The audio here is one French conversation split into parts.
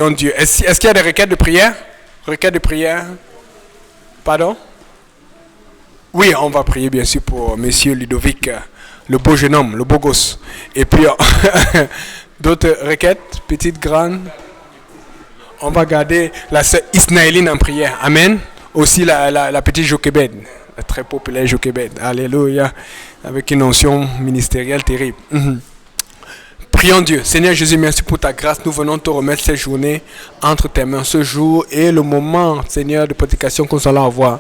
Mon Dieu. Est-ce qu'il y a des requêtes de prière? Requêtes de prière? Pardon? Oui, on va prier bien sûr pour Monsieur Ludovic, le beau jeune homme, le beau gosse. Et puis, d'autres requêtes, petites, grandes. On va garder la sœur Isnaëline en prière. Amen. Aussi la petite Joquebed, la très populaire Joquebed. Alléluia. Avec une onction ministérielle terrible. Prions Dieu. Seigneur Jésus, merci pour ta grâce. Nous venons te remettre cette journée entre tes mains, ce jour et le moment, Seigneur, de prédication que nous allons avoir.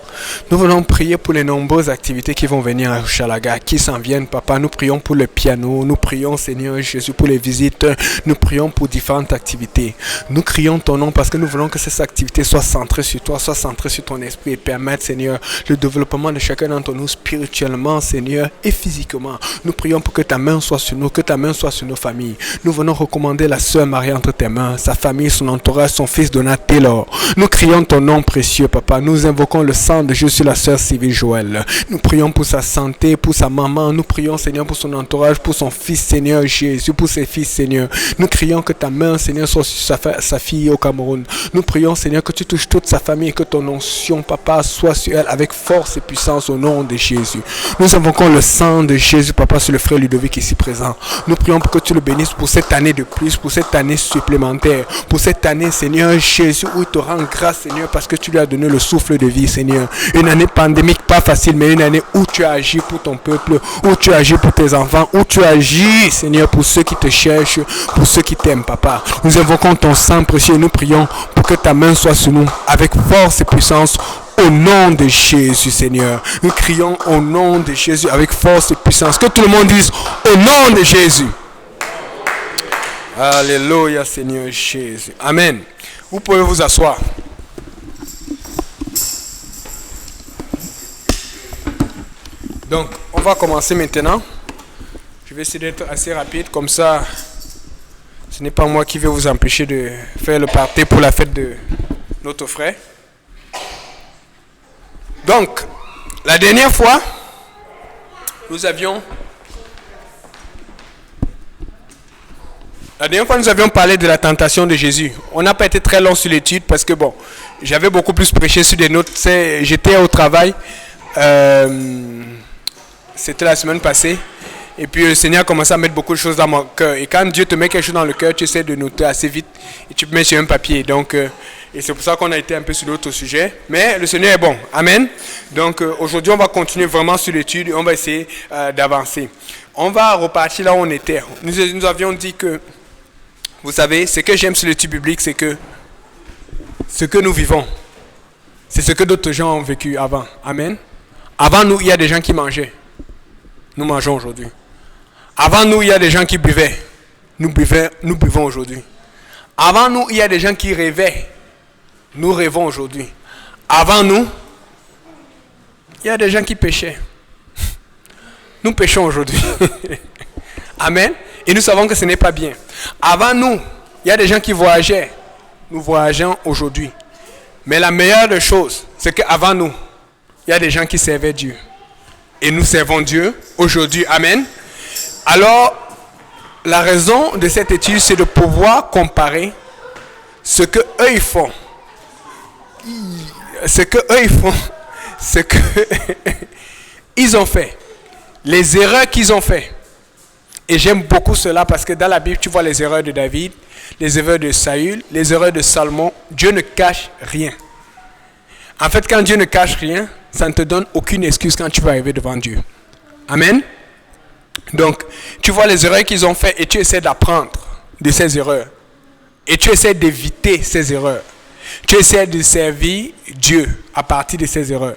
Nous venons prier pour les nombreuses activités qui vont venir à Chalaga, qui s'en viennent, Papa. Nous prions pour le piano. Nous prions, Seigneur Jésus, pour les visites. Nous prions pour différentes activités. Nous crions ton nom parce que nous voulons que ces activités soient centrées sur toi, soient centrées sur ton esprit et permettent, Seigneur, le développement de chacun d'entre nous spirituellement, Seigneur, et physiquement. Nous prions pour que ta main soit sur nous, que ta main soit sur nos familles. Nous venons recommander la sœur Marie entre tes mains, sa famille, son entourage, son fils Donatello. Nous crions ton nom précieux, Papa. Nous invoquons le sang de Jésus sur la sœur Sylvie Joël. Nous prions pour sa santé, pour sa maman. Nous prions, Seigneur, pour son entourage, pour son fils, Seigneur Jésus, pour ses fils, Seigneur. Nous crions que ta main, Seigneur, soit sur sa fille au Cameroun. Nous prions, Seigneur, que tu touches toute sa famille et que ton onction, Papa, soit sur elle avec force et puissance au nom de Jésus. Nous invoquons le sang de Jésus, Papa, sur le frère Ludovic ici présent. Nous prions pour que tu le bénisses pour cette année de plus, pour cette année supplémentaire, pour cette année, Seigneur Jésus, où il te rend grâce, Seigneur, parce que tu lui as donné le souffle de vie, Seigneur. Une année pandémique, pas facile, mais une année où tu as agi pour ton peuple, où tu as agi pour tes enfants, où tu as agi, Seigneur, pour ceux qui te cherchent, pour ceux qui t'aiment, Papa. Nous invoquons ton sang précieux et nous prions pour que ta main soit sur nous, avec force et puissance, au nom de Jésus, Seigneur. Nous crions au nom de Jésus, avec force et puissance. Que tout le monde dise au nom de Jésus. Alléluia, Seigneur Jésus. Amen. Vous pouvez vous asseoir. Donc, on va commencer maintenant. Je vais essayer d'être assez rapide, comme ça, ce n'est pas moi qui vais vous empêcher de faire le party pour la fête de notre frère. Donc, la dernière fois, nous avions parlé de la tentation de Jésus. On n'a pas été très long sur l'étude parce que bon, j'avais beaucoup plus prêché sur des notes. J'étais au travail, c'était la semaine passée, et puis le Seigneur a commencé à mettre beaucoup de choses dans mon cœur. Et quand Dieu te met quelque chose dans le cœur, tu essaies de noter assez vite et tu mets sur un papier. Donc, et c'est pour ça qu'on a été un peu sur d'autres sujets. Mais le Seigneur est bon. Amen. Donc aujourd'hui, on va continuer vraiment sur l'étude et on va essayer d'avancer. On va repartir là où on était. Nous avions dit que, vous savez, ce que j'aime sur l'étude biblique, c'est que ce que nous vivons, c'est ce que d'autres gens ont vécu avant. Amen. Avant nous, il y a des gens qui mangeaient. Nous mangeons aujourd'hui. Avant nous, il y a des gens qui buvaient. Nous buvons aujourd'hui. Avant nous, il y a des gens qui rêvaient. Nous rêvons aujourd'hui. Avant nous, il y a des gens qui péchaient. Nous péchons aujourd'hui. Amen. Et nous savons que ce n'est pas bien. Avant nous, il y a des gens qui voyageaient. Nous voyageons aujourd'hui. Mais la meilleure des choses, c'est qu'avant nous, il y a des gens qui servaient Dieu. Et nous servons Dieu aujourd'hui. Amen. Alors, la raison de cette étude, c'est de pouvoir comparer ce que eux ils font. Ce que eux ils font. Ce que ils ont fait. Les erreurs qu'ils ont fait. Et j'aime beaucoup cela parce que dans la Bible, tu vois les erreurs de David, les erreurs de Saül, les erreurs de Salomon. Dieu ne cache rien. En fait, quand Dieu ne cache rien, ça ne te donne aucune excuse quand tu vas arriver devant Dieu. Amen. Donc, tu vois les erreurs qu'ils ont fait et tu essaies d'apprendre de ces erreurs. Et tu essaies d'éviter ces erreurs. Tu essaies de servir Dieu à partir de ces erreurs.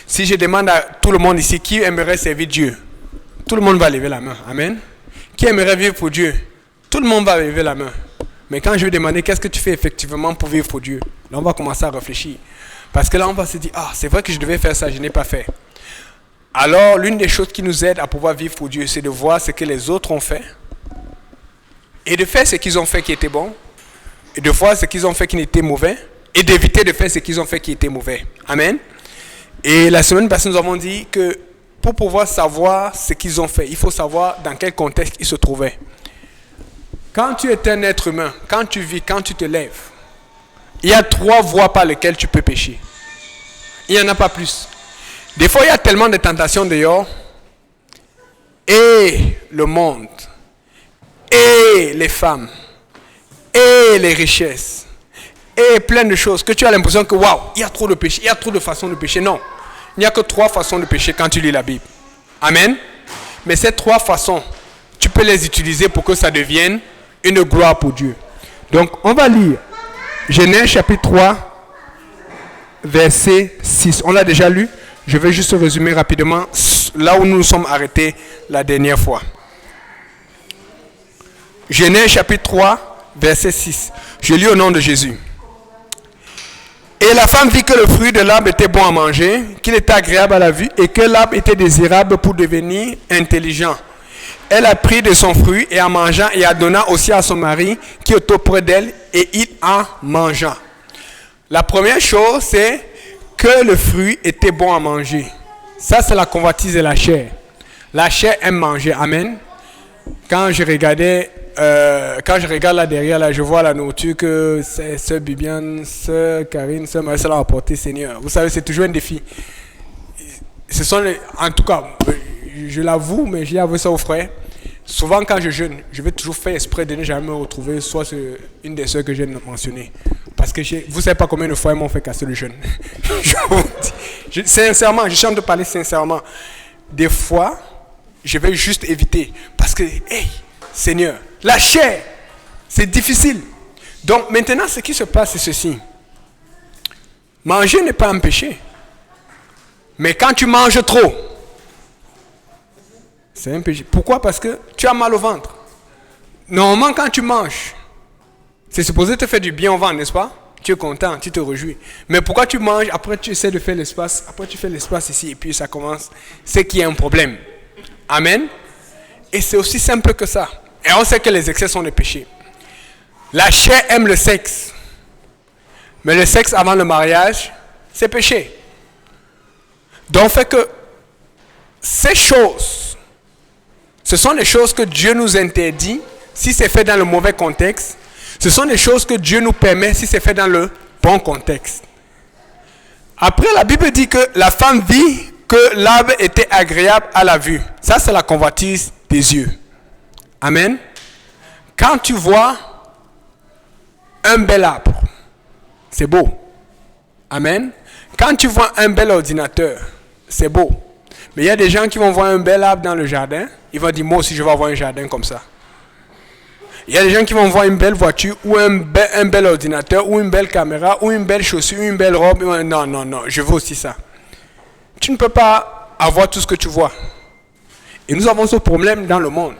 Si je demande à tout le monde ici qui aimerait servir Dieu, tout le monde va lever la main. Amen. Qui aimerait vivre pour Dieu? Tout le monde va lever la main. Mais quand je vais demander qu'est-ce que tu fais effectivement pour vivre pour Dieu, là on va commencer à réfléchir. Parce que là on va se dire, ah c'est vrai que je devais faire ça, je n'ai pas fait. Alors l'une des choses qui nous aide à pouvoir vivre pour Dieu, c'est de voir ce que les autres ont fait. Et de faire ce qu'ils ont fait qui était bon. Et de voir ce qu'ils ont fait qui n'était mauvais. Et d'éviter de faire ce qu'ils ont fait qui était mauvais. Amen. Et la semaine passée nous avons dit que pour pouvoir savoir ce qu'ils ont fait, il faut savoir dans quel contexte ils se trouvaient. Quand tu es un être humain, quand tu vis, quand tu te lèves, Il y a 3 voies par lesquelles tu peux pécher. Il n'y en a pas plus. Des fois, il y a tellement de tentations dehors. Et le monde. Et les femmes. Et les richesses. Et plein de choses que tu as l'impression que waouh, il y a trop de péché. Il y a trop de façons de pécher. Non. Il n'y a que 3 façons de pécher quand tu lis la Bible. Amen. Mais ces 3 façons, tu peux les utiliser pour que ça devienne une gloire pour Dieu. Donc, on va lire Genèse chapitre 3, verset 6. On l'a déjà lu. Je vais juste résumer rapidement là où nous nous sommes arrêtés la dernière fois. Genèse chapitre 3, verset 6. Je lis au nom de Jésus. Et la femme vit que le fruit de l'arbre était bon à manger, qu'il était agréable à la vue et que l'arbre était désirable pour devenir intelligent. Elle a pris de son fruit et en mangeant et en donna aussi à son mari qui était auprès d'elle et il en mangea. La première chose, c'est que le fruit était bon à manger. Ça, c'est la convoitise de la chair. La chair aime manger. Amen. Quand je regarde là derrière, là, je vois la nourriture que Sœur Bibiane, Sœur Karine, Sœur Marcel a apporté, Seigneur. Vous savez, c'est toujours un défi. Ce sont en tout cas, je l'avoue, mais j'ai avoué ça aux frères. Souvent, quand je jeûne, je vais toujours faire exprès de ne jamais me retrouver soit sur une des sœurs que j'ai mentionnées. Parce que vous ne savez pas combien de fois ils m'ont fait casser le jeûne. Je vous dis, sincèrement, je chante de parler sincèrement. Des fois, je vais juste éviter. Parce que, hey, Seigneur, la chair, c'est difficile. Donc maintenant, ce qui se passe, c'est ceci. Manger n'est pas un péché. Mais quand tu manges trop, c'est un péché. Pourquoi? Parce que tu as mal au ventre. Normalement, quand tu manges, c'est supposé te faire du bien au ventre, n'est-ce pas? Tu es content, tu te réjouis. Mais pourquoi tu manges, après tu essaies de faire l'espace, après tu fais l'espace ici, et puis ça commence. C'est qu'il y a un problème. Amen. Et c'est aussi simple que ça. Et on sait que les excès sont des péchés. La chair aime le sexe. Mais le sexe avant le mariage, c'est péché. Donc, fait que ces choses, ce sont des choses que Dieu nous interdit si c'est fait dans le mauvais contexte. Ce sont des choses que Dieu nous permet si c'est fait dans le bon contexte. Après, la Bible dit que la femme vit que l'arbre était agréable à la vue. Ça, c'est la convoitise des yeux. Amen. Quand tu vois un bel arbre, c'est beau. Amen. Quand tu vois un bel ordinateur, c'est beau. Mais il y a des gens qui vont voir un bel arbre dans le jardin, ils vont dire, moi aussi je vais avoir un jardin comme ça. Il y a des gens qui vont voir une belle voiture, ou un bel ordinateur, ou une belle caméra, ou une belle chaussure, ou une belle robe. Non, non, non, je veux aussi ça. Tu ne peux pas avoir tout ce que tu vois. Et nous avons ce problème dans le monde.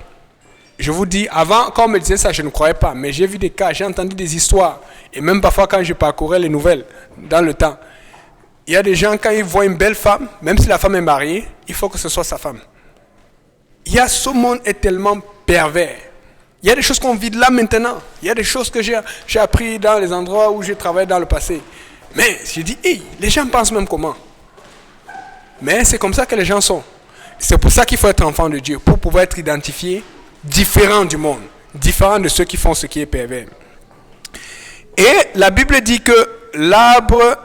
Je vous dis, avant, quand on me disait ça, je ne croyais pas. Mais j'ai vu des cas, j'ai entendu des histoires. Et même parfois, quand je parcourais les nouvelles dans le temps, il y a des gens, quand ils voient une belle femme, même si la femme est mariée, il faut que ce soit sa femme. Ce monde est tellement pervers. Il y a des choses qu'on vit là maintenant. Il y a des choses que j'ai appris dans les endroits où j'ai travaillé dans le passé. Mais j'ai dit, hey, les gens pensent même comment. Mais c'est comme ça que les gens sont. C'est pour ça qu'il faut être enfant de Dieu, pour pouvoir être identifié différent du monde, différent de ceux qui font ce qui est pervers. Et la Bible dit que l'arbre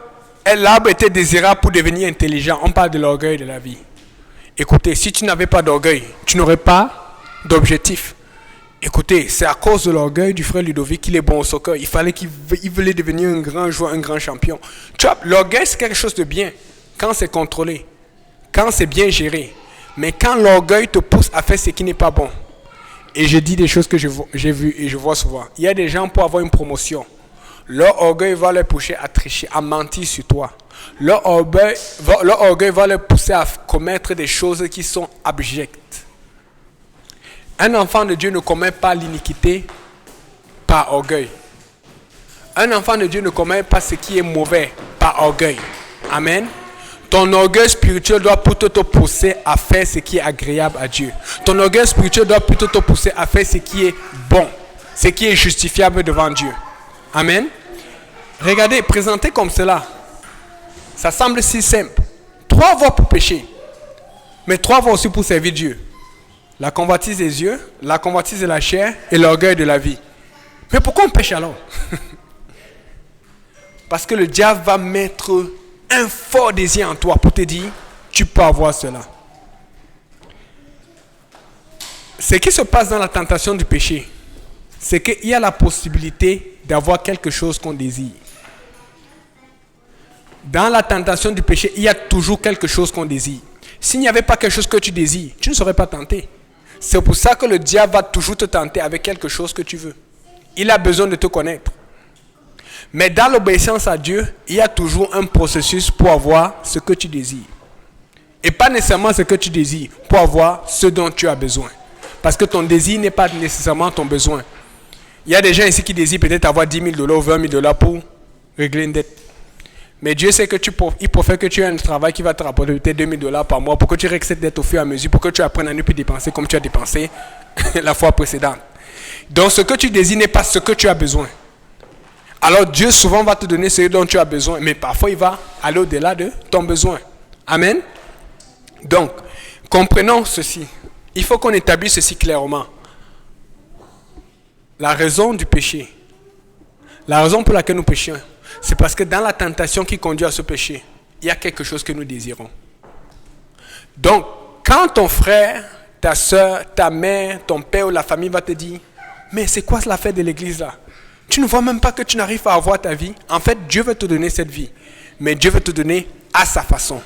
était désirable pour devenir intelligent. On parle de l'orgueil de la vie. Écoutez, si tu n'avais pas d'orgueil, tu n'aurais pas d'objectif. Écoutez, c'est à cause de l'orgueil du frère Ludovic qu'il est bon au soccer. Il voulait devenir un grand joueur, un grand champion. Tu vois, l'orgueil, c'est quelque chose de bien quand c'est contrôlé, quand c'est bien géré. Mais quand l'orgueil te pousse à faire ce qui n'est pas bon, et je dis des choses que j'ai vues et je vois souvent. Il y a des gens pour avoir une promotion. Leur orgueil va les pousser à tricher, à mentir sur toi. Leur orgueil va les pousser à commettre des choses qui sont abjectes. Un enfant de Dieu ne commet pas l'iniquité par orgueil. Un enfant de Dieu ne commet pas ce qui est mauvais par orgueil. Amen. Ton orgueil spirituel doit plutôt te pousser à faire ce qui est agréable à Dieu. Ton orgueil spirituel doit plutôt te pousser à faire ce qui est bon, ce qui est justifiable devant Dieu. Amen. Regardez, présenté comme cela, ça semble si simple. 3 voies pour pécher, mais 3 voies aussi pour servir Dieu. La convoitise des yeux, la convoitise de la chair et l'orgueil de la vie. Mais pourquoi on pêche alors? Parce que le diable va mettre un fort désir en toi pour te dire, tu peux avoir cela. Ce qui se passe dans la tentation du péché, c'est qu'il y a la possibilité d'avoir quelque chose qu'on désire. Dans la tentation du péché, il y a toujours quelque chose qu'on désire. S'il n'y avait pas quelque chose que tu désires, tu ne serais pas tenté. C'est pour ça que le diable va toujours te tenter avec quelque chose que tu veux. Il a besoin de te connaître. Mais dans l'obéissance à Dieu, il y a toujours un processus pour avoir ce que tu désires. Et pas nécessairement ce que tu désires, pour avoir ce dont tu as besoin. Parce que ton désir n'est pas nécessairement ton besoin. Il y a des gens ici qui désirent peut-être avoir 10 000 $ ou 20 000 $ pour régler une dette. Mais Dieu sait il préfère que tu aies un travail qui va te rapporter peut-être 2 000 $ par mois pour que tu règles cette dette au fur et à mesure, pour que tu apprennes à ne plus dépenser comme tu as dépensé la fois précédente. Donc ce que tu désires n'est pas ce que tu as besoin. Alors Dieu souvent va te donner ce dont tu as besoin, mais parfois il va aller au-delà de ton besoin. Amen. Donc, comprenons ceci. Il faut qu'on établisse ceci clairement. La raison du péché, la raison pour laquelle nous péchons, c'est parce que dans la tentation qui conduit à ce péché, il y a quelque chose que nous désirons. Donc, quand ton frère, ta soeur, ta mère, ton père ou la famille va te dire, mais c'est quoi l'affaire de l'église là? Tu ne vois même pas que tu n'arrives pas à avoir ta vie. En fait, Dieu veut te donner cette vie, mais Dieu veut te donner à sa façon.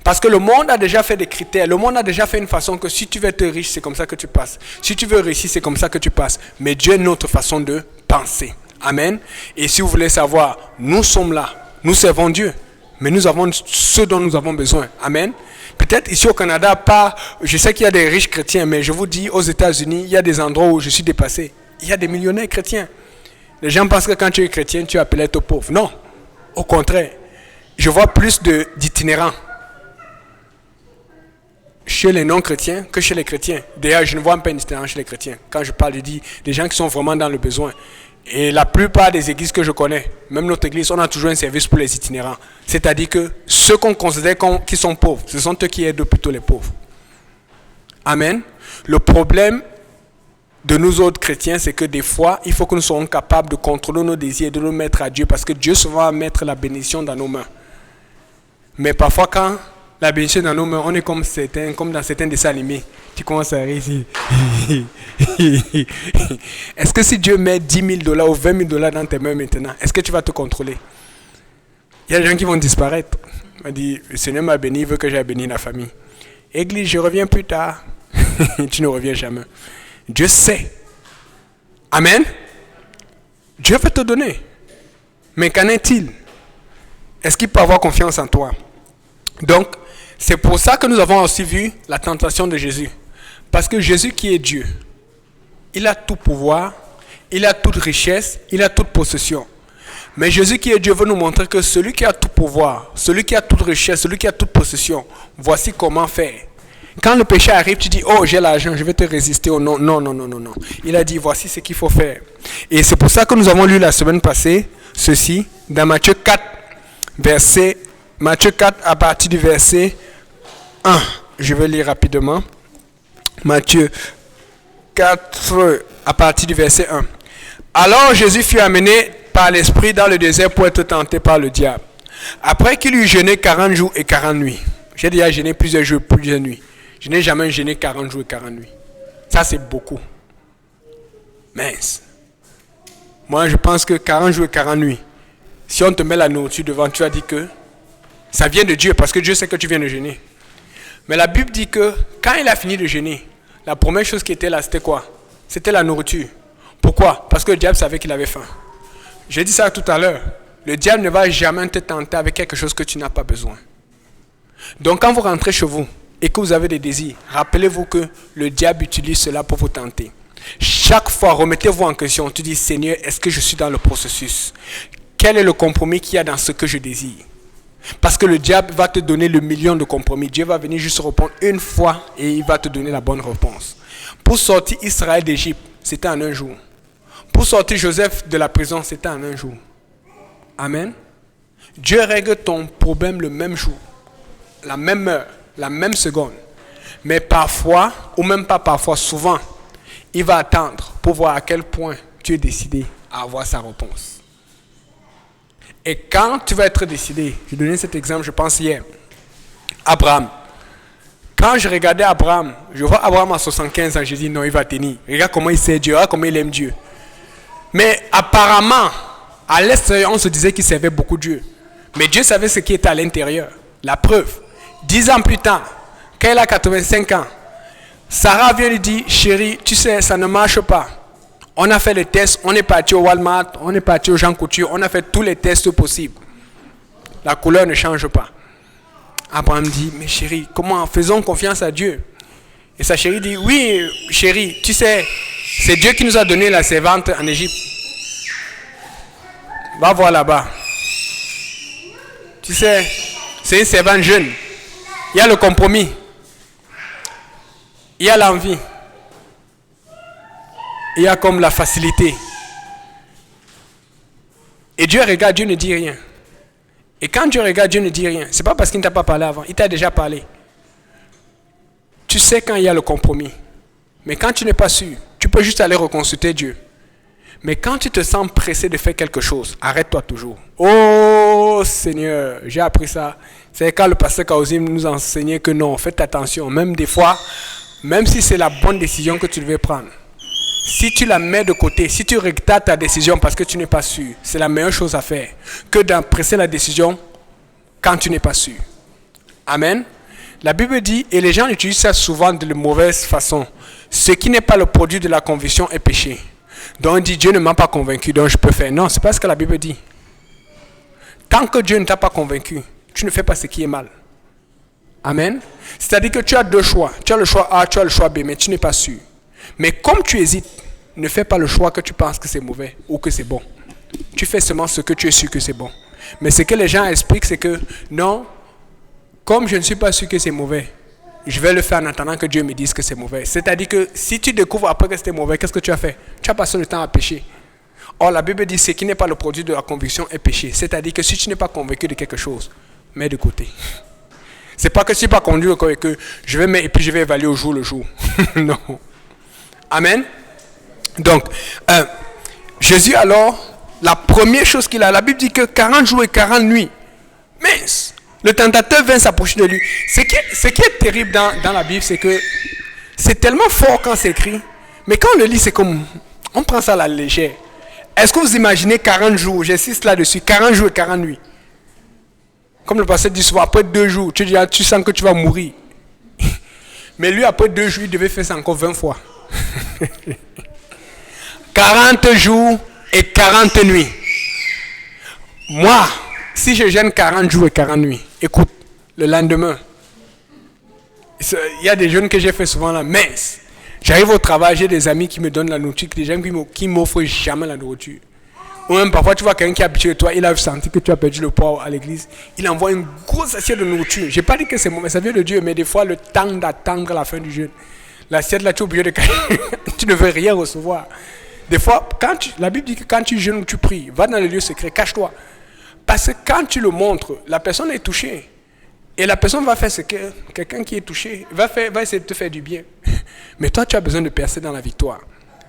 Parce que le monde a déjà fait des critères, le monde a déjà fait une façon que si tu veux être riche, c'est comme ça que tu passes. Si tu veux réussir, c'est comme ça que tu passes. Mais Dieu a une autre façon de penser. Amen. Et si vous voulez savoir, nous sommes là, nous servons Dieu, mais nous avons ce dont nous avons besoin. Amen. Peut-être ici au Canada, pas, je sais qu'il y a des riches chrétiens, mais je vous dis, aux États-Unis, il y a des endroits où je suis dépassé. Il y a des millionnaires chrétiens. Les gens pensent que quand tu es chrétien, tu es appelé à être pauvre. Non, au contraire. Je vois plus d'itinérants chez les non-chrétiens que chez les chrétiens. D'ailleurs, je ne vois pas d'itinérants chez les chrétiens. Quand je parle, je dis des gens qui sont vraiment dans le besoin. Et la plupart des églises que je connais, même notre église, on a toujours un service pour les itinérants. C'est-à-dire que ceux qu'on considère qui sont pauvres, ce sont eux qui aident plutôt les pauvres. Amen. Le problème de nous autres chrétiens, c'est que des fois, il faut que nous soyons capables de contrôler nos désirs et de nous mettre à Dieu, parce que Dieu souvent va mettre la bénédiction dans nos mains. Mais parfois, quand la bénédiction dans nos mains, on est comme dans certains dessins animés. Tu commences à rire ici. Est-ce que si Dieu met 10 000 $ ou 20 000 $ dans tes mains maintenant, est-ce que tu vas te contrôler? Il y a des gens qui vont disparaître. Il m'a dit, le Seigneur m'a béni, il veut que j'aille bénir la famille. Église, je reviens plus tard. Tu ne reviens jamais. Dieu sait. Amen. Dieu veut te donner. Mais qu'en est-il? Est-ce qu'il peut avoir confiance en toi? Donc, c'est pour ça que nous avons aussi vu la tentation de Jésus. Parce que Jésus qui est Dieu, il a tout pouvoir, il a toute richesse, il a toute possession. Mais Jésus qui est Dieu veut nous montrer que celui qui a tout pouvoir, celui qui a toute richesse, celui qui a toute possession, voici comment faire. Quand le péché arrive, tu dis, oh, j'ai l'argent, je vais te résister. Oh, non, non, non, non, non, non. Il a dit, voici ce qu'il faut faire. Et c'est pour ça que nous avons lu la semaine passée, ceci, dans Matthieu 4, Matthieu 4 à partir du verset 1. Je vais lire rapidement. Matthieu 4 à partir du verset 1. Alors Jésus fut amené par l'Esprit dans le désert pour être tenté par le diable. Après qu'il eut jeûné 40 jours et 40 nuits. J'ai déjà jeûné plusieurs jours et plusieurs nuits. Je n'ai jamais jeûné 40 jours et 40 nuits. Ça, c'est beaucoup. Mince. Moi, je pense que 40 jours et 40 nuits, si on te met la nourriture devant, tu as dit que ça vient de Dieu, parce que Dieu sait que tu viens de jeûner. Mais la Bible dit que quand il a fini de jeûner, la première chose qui était là, c'était quoi? C'était la nourriture. Pourquoi? Parce que le diable savait qu'il avait faim. J'ai dit ça tout à l'heure. Le diable ne va jamais te tenter avec quelque chose que tu n'as pas besoin. Donc quand vous rentrez chez vous et que vous avez des désirs, rappelez-vous que le diable utilise cela pour vous tenter. Chaque fois, remettez-vous en question. Tu dis, Seigneur, est-ce que je suis dans le processus? Quel est le compromis qu'il y a dans ce que je désire? Parce que le diable va te donner le million de compromis. Dieu va venir juste répondre une fois et il va te donner la bonne réponse. Pour sortir Israël d'Égypte, c'était en un jour. Pour sortir Joseph de la prison, c'était en un jour. Amen. Dieu règle ton problème le même jour, la même heure, la même seconde. Mais parfois, ou même pas parfois, souvent, il va attendre pour voir à quel point tu es décidé à avoir sa réponse. Et quand tu vas être décidé, je donnais cet exemple, je pense hier, Abraham. Quand je regardais Abraham, je vois Abraham à 75 ans, je dis non, il va tenir. Regarde comment il sait Dieu, regarde comment il aime Dieu. Mais apparemment, à l'extérieur, on se disait qu'il servait beaucoup Dieu. Mais Dieu savait ce qui était à l'intérieur. La preuve, 10 ans plus tard, quand il a 85 ans, Sarah vient lui dire, chérie, tu sais, ça ne marche pas. On a fait les tests, on est parti au Walmart, on est parti au Jean Couture, on a fait tous les tests possibles. La couleur ne change pas. Abraham dit, mais chérie, comment? Faisons confiance à Dieu. Et sa chérie dit, oui, chérie, tu sais, c'est Dieu qui nous a donné la servante en Égypte. Va voir là-bas. Tu sais, c'est une servante jeune. Il y a le compromis. Il y a l'envie. Il y a comme la facilité. Et Dieu regarde, Dieu ne dit rien. Et quand Dieu regarde, Dieu ne dit rien. Ce n'est pas parce qu'il ne t'a pas parlé avant. Il t'a déjà parlé. Tu sais quand il y a le compromis. Mais quand tu n'es pas sûr, tu peux juste aller reconsulter Dieu. Mais quand tu te sens pressé de faire quelque chose, arrête-toi toujours. Oh Seigneur, j'ai appris ça. C'est quand le pasteur Kaosim nous enseignait que non, faites attention. Même des fois, même si c'est la bonne décision que tu devais prendre, si tu la mets de côté, si tu retardes ta décision parce que tu n'es pas sûr, c'est la meilleure chose à faire que d'empresser la décision quand tu n'es pas sûr. Amen. La Bible dit, et les gens utilisent ça souvent de mauvaise façon, ce qui n'est pas le produit de la conviction est péché. Donc on dit, Dieu ne m'a pas convaincu, donc je peux faire. Non, c'est pas ce que la Bible dit. Tant que Dieu ne t'a pas convaincu, tu ne fais pas ce qui est mal. Amen. C'est-à-dire que tu as deux choix. Tu as le choix A, tu as le choix B, mais tu n'es pas sûr. Mais comme tu hésites, ne fais pas le choix que tu penses que c'est mauvais ou que c'est bon. Tu fais seulement ce que tu es sûr que c'est bon. Mais ce que les gens expliquent, c'est que non, comme je ne suis pas sûr que c'est mauvais, je vais le faire en attendant que Dieu me dise que c'est mauvais. C'est-à-dire que si tu découvres après que c'était mauvais, qu'est-ce que tu as fait? Tu as passé le temps à pécher. Or, la Bible dit ce qui n'est pas le produit de la conviction est péché. C'est-à-dire que si tu n'es pas convaincu de quelque chose, mets de côté. C'est pas que si tu n'es pas convaincu que je vais mettre et puis je vais évaluer au jour le jour. Non. Amen. Donc, Jésus alors, la première chose qu'il a, la Bible dit que 40 jours et 40 nuits. Mince. Le tentateur vint s'approcher de lui. Ce qui est terrible dans la Bible, c'est que c'est tellement fort quand c'est écrit, mais quand on le lit, c'est comme, on prend ça à la légère. Est-ce que vous imaginez 40 jours, j'insiste là-dessus, 40 jours et 40 nuits. Comme le pasteur dit souvent, après 2 jours, tu sens que tu vas mourir. Mais lui, après 2 jours, il devait faire ça encore 20 fois. 40 jours et 40 nuits. Moi, si je gêne 40 jours et 40 nuits, écoute, le lendemain, il y a des jeûnes que j'ai fait souvent là, mince. J'arrive au travail, j'ai des amis qui me donnent la nourriture, des gens qui m'offrent jamais la nourriture. Ou même parfois tu vois quelqu'un qui est habitué de toi, il a senti que tu as perdu le poids à l'église, il envoie une grosse assiette de nourriture. Je n'ai pas dit que c'est mauvais, ça vient de Dieu, mais des fois le temps d'attendre la fin du jeûne, l'assiette là tu es obligé de tu ne veux rien recevoir. Des fois, la Bible dit que quand tu jeûnes ou tu pries, va dans le lieu secret, cache-toi. Parce que quand tu le montres, la personne est touchée. Et la personne va faire ce que quelqu'un qui est touché va essayer de te faire du bien. Mais toi, tu as besoin de percer dans la victoire.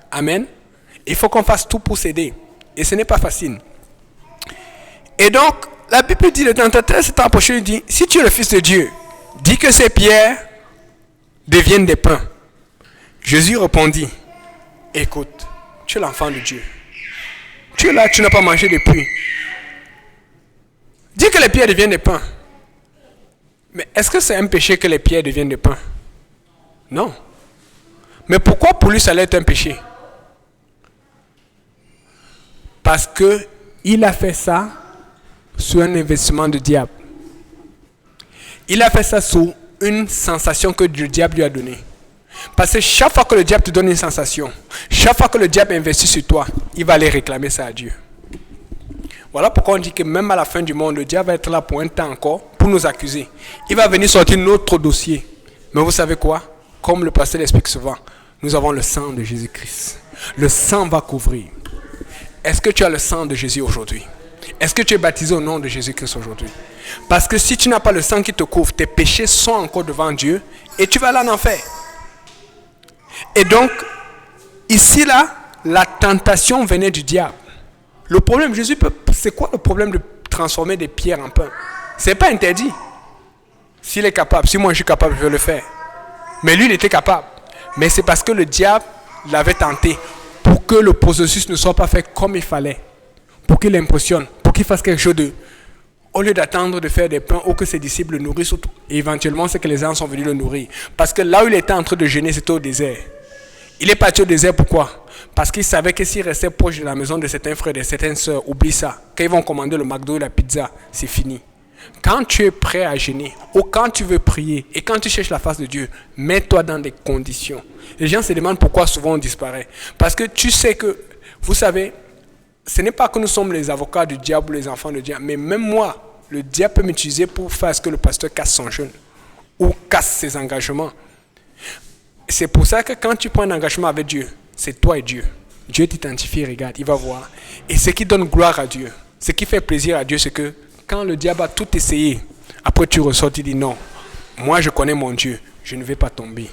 Amen. Il faut qu'on fasse tout pour s'aider. Et ce n'est pas facile. Et donc, la Bible dit, le tentateur s'est approché et dit, si tu es le Fils de Dieu, dis que ces pierres deviennent des pains. Jésus répondit, écoute, tu es l'enfant de Dieu. Tu es là, tu n'as pas mangé depuis. Dis que les pierres deviennent des pains. Mais est-ce que c'est un péché que les pierres deviennent des pains? Non. Mais pourquoi pour lui ça allait être un péché? Parce qu'il a fait ça sous un investissement du diable. Il a fait ça sous une sensation que le diable lui a donnée. Parce que chaque fois que le diable te donne une sensation, chaque fois que le diable investit sur toi, il va aller réclamer ça à Dieu. Voilà pourquoi on dit que même à la fin du monde, le diable va être là pour un temps encore, pour nous accuser. Il va venir sortir notre dossier. Mais vous savez quoi? Comme le pasteur l'explique souvent, nous avons le sang de Jésus-Christ. Le sang va couvrir. Est-ce que tu as le sang de Jésus aujourd'hui? Est-ce que tu es baptisé au nom de Jésus-Christ aujourd'hui? Parce que si tu n'as pas le sang qui te couvre, tes péchés sont encore devant Dieu et tu vas aller en enfer. Et donc, ici là, la tentation venait du diable. Le problème, c'est quoi le problème de transformer des pierres en pain. Ce n'est pas interdit. S'il est capable, si moi je suis capable, je vais le faire. Mais lui, il était capable. Mais c'est parce que le diable l'avait tenté pour que le processus ne soit pas fait comme il fallait. Pour qu'il impressionne, pour qu'il fasse quelque chose de... Au lieu d'attendre de faire des pains ou que ses disciples le nourrissent, et éventuellement c'est que les gens sont venus le nourrir. Parce que là où il était en train de jeûner, c'était au désert. Il est parti au désert, pourquoi? Parce qu'il savait que s'il restait proche de la maison de certains frères et de certaines sœurs, oublie ça. Quand ils vont commander le McDo et la pizza, c'est fini. Quand tu es prêt à jeûner, ou quand tu veux prier, et quand tu cherches la face de Dieu, mets-toi dans des conditions. Les gens se demandent pourquoi souvent on disparaît. Parce que tu sais que, vous savez, ce n'est pas que nous sommes les avocats du diable ou les enfants du diable, mais même moi, le diable peut m'utiliser pour faire ce que le pasteur casse son jeûne, ou casse ses engagements. C'est pour ça que quand tu prends un engagement avec Dieu, c'est toi et Dieu. Dieu t'identifie, regarde, il va voir. Et ce qui donne gloire à Dieu, ce qui fait plaisir à Dieu, c'est que quand le diable a tout essayé, après tu ressors, tu dis non, moi je connais mon Dieu, je ne vais pas tomber.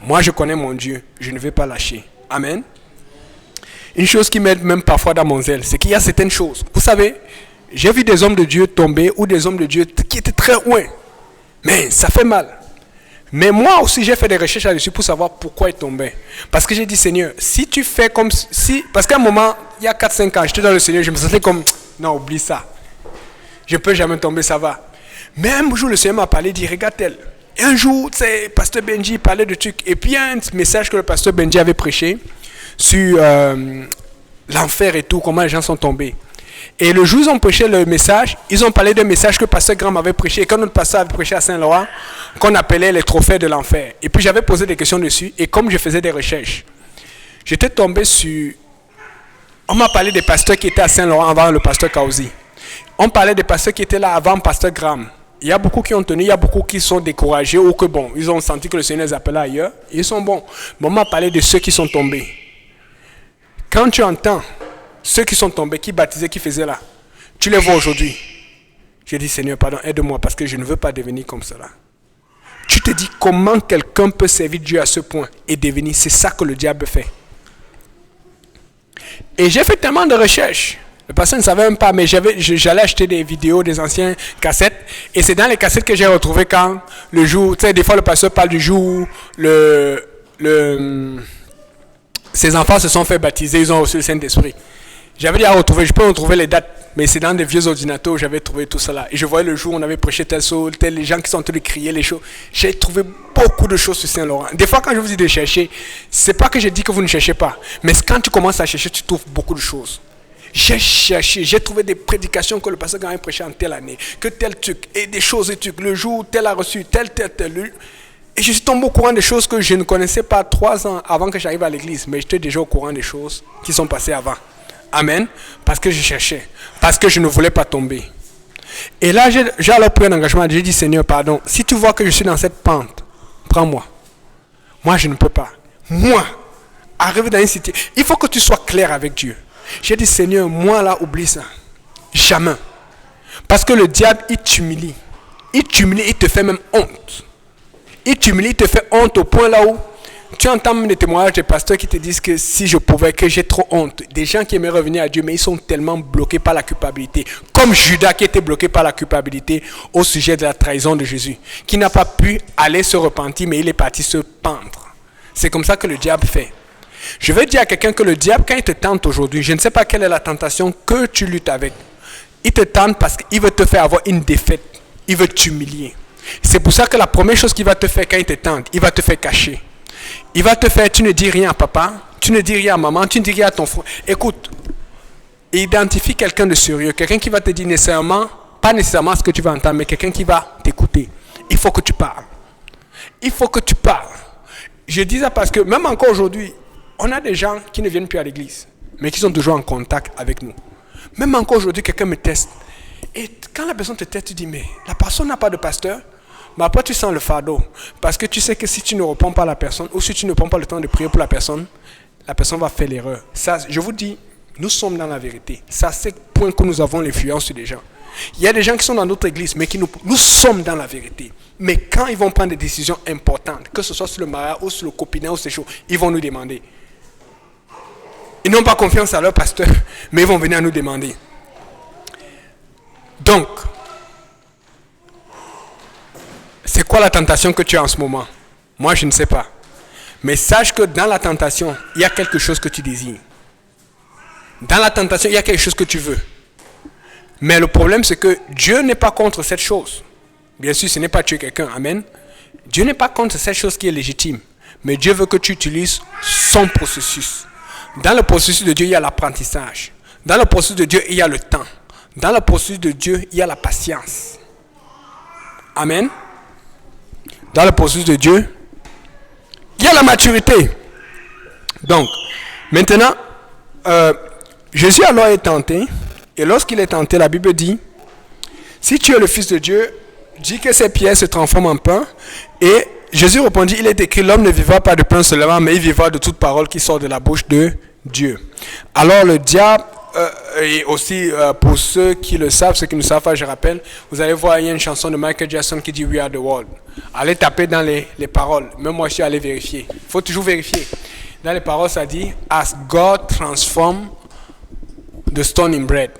Moi je connais mon Dieu, je ne vais pas lâcher. Amen. Une chose qui m'aide même parfois dans mon zèle, c'est qu'il y a certaines choses. Vous savez, j'ai vu des hommes de Dieu tomber ou des hommes de Dieu qui étaient très loin. Mais ça fait mal. Mais moi aussi, j'ai fait des recherches là-dessus pour savoir pourquoi ils tombaient. Parce que j'ai dit, Seigneur, si tu fais comme si... Parce qu'à un moment, il y a 4-5 ans, j'étais dans le Seigneur, je me sentais comme, non, oublie ça. Je ne peux jamais tomber, ça va. Mais un jour, le Seigneur m'a parlé, il dit, regarde tel. Et un jour, tu sais, pasteur Benji parlait de trucs. Et puis, il y a un message que le pasteur Benji avait prêché sur l'enfer et tout, comment les gens sont tombés. Et le jour où ils ont prêché le message, ils ont parlé d'un message que le pasteur Graham avait prêché. Et quand notre pasteur avait prêché à Saint-Laurent, qu'on appelait les trophées de l'enfer. Et puis j'avais posé des questions dessus. Et comme je faisais des recherches, j'étais tombé sur... On m'a parlé des pasteurs qui étaient à Saint-Laurent avant le pasteur Kaouzi. On parlait des pasteurs qui étaient là avant le pasteur Graham. Il y a beaucoup qui ont tenu, il y a beaucoup qui sont découragés ou que bon, ils ont senti que le Seigneur les appelait ailleurs. Ils sont bons. Mais on m'a parlé de ceux qui sont tombés. Quand tu entends ceux qui sont tombés, qui baptisaient, qui faisaient là, tu les vois aujourd'hui. J'ai dit, Seigneur, pardon, aide-moi parce que je ne veux pas devenir comme cela. Tu te dis comment quelqu'un peut servir Dieu à ce point et devenir. C'est ça que le diable fait. Et j'ai fait tellement de recherches. Le pasteur ne savait même pas, mais j'allais acheter des vidéos, des anciennes cassettes. Et c'est dans les cassettes que j'ai retrouvé quand le jour, tu sais, des fois le pasteur parle du jour où ses enfants se sont fait baptiser, ils ont reçu le Saint-Esprit. J'avais déjà retrouvé, je peux retrouver les dates, mais c'est dans des vieux ordinateurs où j'avais trouvé tout cela. Et je voyais le jour où on avait prêché tel saut, les gens qui sont en train de crier les choses. J'ai trouvé beaucoup de choses sur Saint-Laurent. Des fois, quand je vous dis de chercher, c'est pas que je dis que vous ne cherchez pas, mais quand tu commences à chercher, tu trouves beaucoup de choses. J'ai cherché, j'ai trouvé des prédications que le pasteur Gagné prêchait en telle année, que tel truc, et des choses et trucs, le jour où tel a reçu, tel. Et je suis tombé au courant des choses que je ne connaissais pas 3 ans avant que j'arrive à l'église, mais j'étais déjà au courant des choses qui sont passées avant. Amen. Parce que je cherchais. Parce que je ne voulais pas tomber. Et là, j'ai alors pris un engagement. J'ai dit, Seigneur, pardon. Si tu vois que je suis dans cette pente, prends-moi. Moi, je ne peux pas. Moi, arriver dans une cité. Il faut que tu sois clair avec Dieu. J'ai dit, Seigneur, moi là, oublie ça. Jamais. Parce que le diable, il t'humilie. Il t'humilie, il te fait même honte. Il t'humilie, il te fait honte au point là où tu entends même des témoignages des pasteurs qui te disent que si je pouvais, que j'ai trop honte. Des gens qui aimeraient revenir à Dieu, mais ils sont tellement bloqués par la culpabilité. Comme Judas qui était bloqué par la culpabilité au sujet de la trahison de Jésus. Qui n'a pas pu aller se repentir, mais il est parti se pendre. C'est comme ça que le diable fait. Je vais dire à quelqu'un que le diable, quand il te tente aujourd'hui, je ne sais pas quelle est la tentation que tu luttes avec. Il te tente parce qu'il veut te faire avoir une défaite. Il veut t'humilier. C'est pour ça que la première chose qu'il va te faire quand il te tente, il va te faire cacher. Il va te faire, tu ne dis rien à papa, tu ne dis rien à maman, tu ne dis rien à ton frère. Écoute, identifie quelqu'un de sérieux, quelqu'un qui va te dire nécessairement, pas nécessairement ce que tu vas entendre, mais quelqu'un qui va t'écouter. Il faut que tu parles. Il faut que tu parles. Je dis ça parce que même encore aujourd'hui, on a des gens qui ne viennent plus à l'église, mais qui sont toujours en contact avec nous. Même encore aujourd'hui, quelqu'un me teste. Et quand la personne te teste, tu dis, mais la personne n'a pas de pasteur. Mais après, tu sens le fardeau. Parce que tu sais que si tu ne réponds pas à la personne, ou si tu ne prends pas le temps de prier pour la personne va faire l'erreur. Ça, je vous dis, nous sommes dans la vérité. C'est à ce point que nous avons l'influence sur les gens. Il y a des gens qui sont dans notre église, mais nous sommes dans la vérité. Mais quand ils vont prendre des décisions importantes, que ce soit sur le mariage ou sur le copinage ou ces choses, ils vont nous demander. Ils n'ont pas confiance à leur pasteur, mais ils vont venir nous demander. Donc, c'est quoi la tentation que tu as en ce moment? Moi, je ne sais pas. Mais sache que dans la tentation, il y a quelque chose que tu désires. Dans la tentation, il y a quelque chose que tu veux. Mais le problème, c'est que Dieu n'est pas contre cette chose. Bien sûr, ce n'est pas tuer quelqu'un. Amen. Dieu n'est pas contre cette chose qui est légitime. Mais Dieu veut que tu utilises son processus. Dans le processus de Dieu, il y a l'apprentissage. Dans le processus de Dieu, il y a le temps. Dans le processus de Dieu, il y a la patience. Amen. Dans le processus de Dieu, il y a la maturité. Donc, maintenant, Jésus alors est tenté. Et lorsqu'il est tenté, la Bible dit, si tu es le Fils de Dieu, dis que ces pierres se transforment en pain. Et Jésus répondit, il est écrit, l'homme ne vivra pas de pain seulement, mais il vivra de toute parole qui sort de la bouche de Dieu. Alors le diable, et aussi pour ceux qui le savent, ceux qui ne savent pas, je rappelle, vous allez voir, il y a une chanson de Michael Jackson qui dit We Are The World. Allez taper dans les paroles. Même moi, je suis allé vérifier. Il faut toujours vérifier. Dans les paroles, ça dit As God transform the stone in bread.